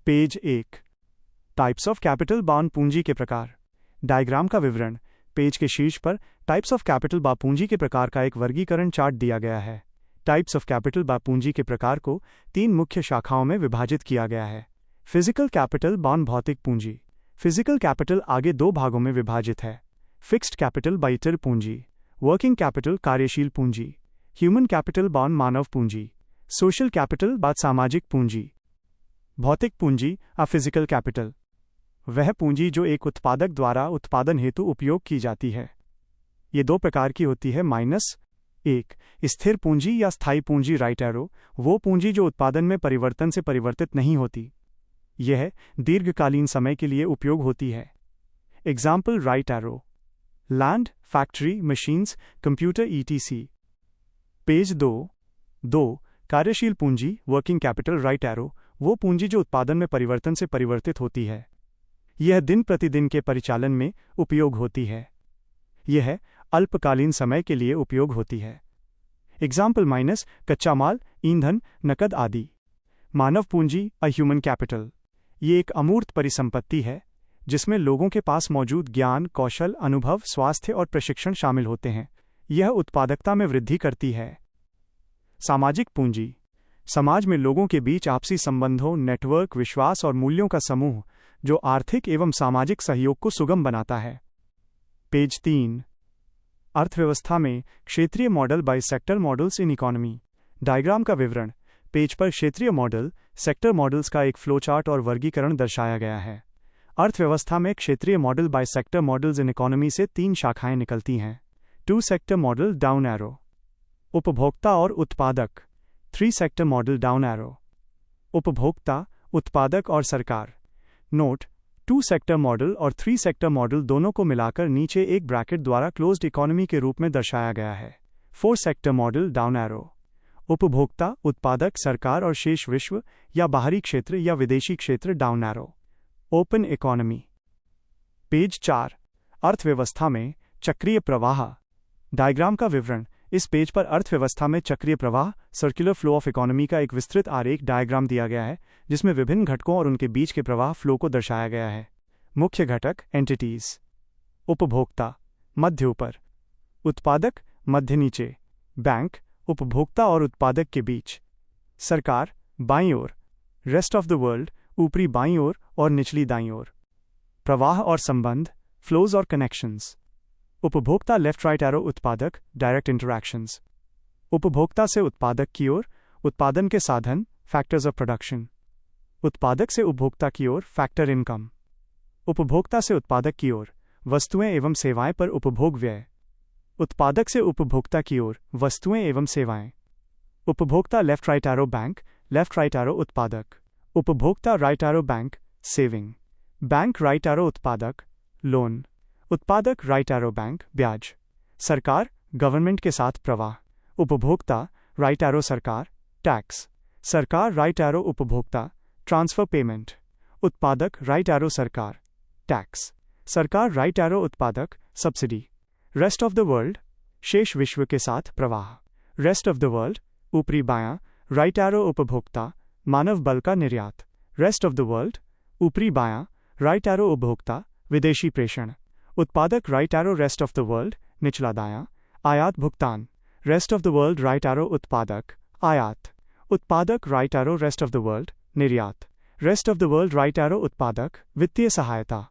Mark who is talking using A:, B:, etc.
A: Page 1। Types of capital bound पूंजी के प्रकार। डायग्राम का विवरण। पेज के शीर्ष पर टाइप्स ऑफ कैपिटल बा पूंजी के प्रकार का एक वर्गीकरण चार्ट दिया गया है। टाइप्स ऑफ कैपिटल बा पूंजी के प्रकार को 3 मुख्य शाखाओं में विभाजित किया गया है। फिजिकल कैपिटल बाउंड भौतिक पूंजी। फिजिकल कैपिटल आगे 2 भागों में विभाजित है। फिक्स्ड कैपिटल बा स्थिर पूंजी। वर्किंग कैपिटल कार्यशील पूंजी। ह्यूमन कैपिटल बाउंड मानव पूंजी। सोशल कैपिटल बा सामाजिक पूंजी। भौतिक पूंजी आ फिजिकल कैपिटल वह पूंजी जो एक उत्पादक द्वारा उत्पादन हेतु उपयोग की जाती है। ये 2 प्रकार की होती है। -1 स्थिर पूंजी या स्थायी पूंजी। राइट एरो वो पूंजी जो उत्पादन में परिवर्तन से परिवर्तित नहीं होती। यह दीर्घकालीन समय के लिए उपयोग होती है। Example right arrow land, factory, machines, computer etc। Page 2 कार्यशील पूंजी वर्किंग कैपिटल। राइट एरो वो पूंजी जो उत्पादन में परिवर्तन से परिवर्तित होती है। यह दिन प्रतिदिन के परिचालन में उपयोग होती है। यह अल्पकालीन समय के लिए उपयोग होती है। एग्जाम्पल कच्चा माल, ईंधन, नकद आदि। मानव पूंजी अ ह्यूमन कैपिटल ये एक अमूर्त परिसंपत्ति है जिसमें लोगों के पास मौजूद ज्ञान, कौशल, अनुभव, स्वास्थ्य और प्रशिक्षण शामिल होते हैं। यह उत्पादकता में वृद्धि करती है। सामाजिक पूंजी समाज में लोगों के बीच आपसी संबंधों, नेटवर्क, विश्वास और मूल्यों का समूह जो आर्थिक एवं सामाजिक सहयोग को सुगम बनाता है। पेज 3 अर्थव्यवस्था में क्षेत्रीय model by sector models in economy. Diagram का विवरण। पेज पर क्षेत्रीय मॉडल, सेक्टर मॉडल्स का एक फ्लोचार्ट और वर्गीकरण दर्शाया गया है। अर्थव्यवस्था में क्षेत्रीय model by sector models in economy से 3 शाखाएं निकलती हैं। 2 सेक्टर मॉडल डाउन एरो उपभोक्ता और उत्पादक। 3 सेक्टर मॉडल डाउन एरो उपभोक्ता, उत्पादक और सरकार। नोट 2 सेक्टर मॉडल और 3 सेक्टर मॉडल दोनों को मिलाकर नीचे एक ब्रैकेट द्वारा क्लोज्ड इकोनॉमी के रूप में दर्शाया गया है। 4 सेक्टर मॉडल डाउन एरो उपभोक्ता, उत्पादक, सरकार और शेष विश्व या बाहरी क्षेत्र या विदेशी क्षेत्र। Down arrow open economy. Page 4 अर्थव्यवस्था में चक्रीय प्रवाह। डायग्राम का विवरण। इस पेज पर अर्थव्यवस्था में चक्रीय प्रवाह सर्कुलर फ्लो ऑफ इकोनॉमी का एक विस्तृत आरेख डायग्राम दिया गया है जिसमें विभिन्न घटकों और उनके बीच के प्रवाह फ्लो को दर्शाया गया है। मुख्य घटक एंटिटीज। उपभोक्ता मध्य ऊपर, उत्पादक मध्य नीचे, बैंक उपभोक्ता और उत्पादक के बीच, सरकार बाईं ओर, रेस्ट ऑफ द वर्ल्ड ऊपरी बाईं ओर और निचली दाईं ओर। प्रवाह और संबंध फ्लोज और कनेक्शंस। उपभोक्ता लेफ्ट राइट एरो उत्पादक डायरेक्ट इंटरैक्शंस। उपभोक्ता से उत्पादक की ओर उत्पादन के साधन फैक्टर्स ऑफ प्रोडक्शन। उत्पादक से उपभोक्ता की ओर फैक्टर इनकम। उपभोक्ता से उत्पादक की ओर वस्तुएं एवं सेवाएं पर उपभोग व्यय। उत्पादक से उपभोक्ता की ओर वस्तुएं एवं सेवाएं। उपभोक्ता left right arrow bank, left right arrow उत्पादक। उपभोक्ता right arrow bank saving. Bank right arrow उत्पादक लोन। उत्पादक राइट एरो बैंक ब्याज। सरकार गवर्नमेंट के साथ प्रवाह। उपभोक्ता राइट एरो सरकार टैक्स। सरकार राइट एरो उपभोक्ता ट्रांसफर पेमेंट। उत्पादक राइट एरो सरकार टैक्स। सरकार राइट एरो उत्पादक subsidy. Rest of the world शेष विश्व के साथ प्रवाह। रेस्ट ऑफ द वर्ल्ड ऊपरी बायां राइट एरो उपभोक्ता मानव बल का निर्यात। रेस्ट ऑफ द वर्ल्ड ऊपरी बायां राइट एरो उपभोक्ता विदेशी प्रेषण। उत्पादक right arrow rest of the world निचला दायां आयात भुगतान। Rest of the world right arrow उत्पादक आयात। उत्पादक right arrow rest of the world निर्यात। Rest of the world right arrow उत्पादक वित्तीय सहायता।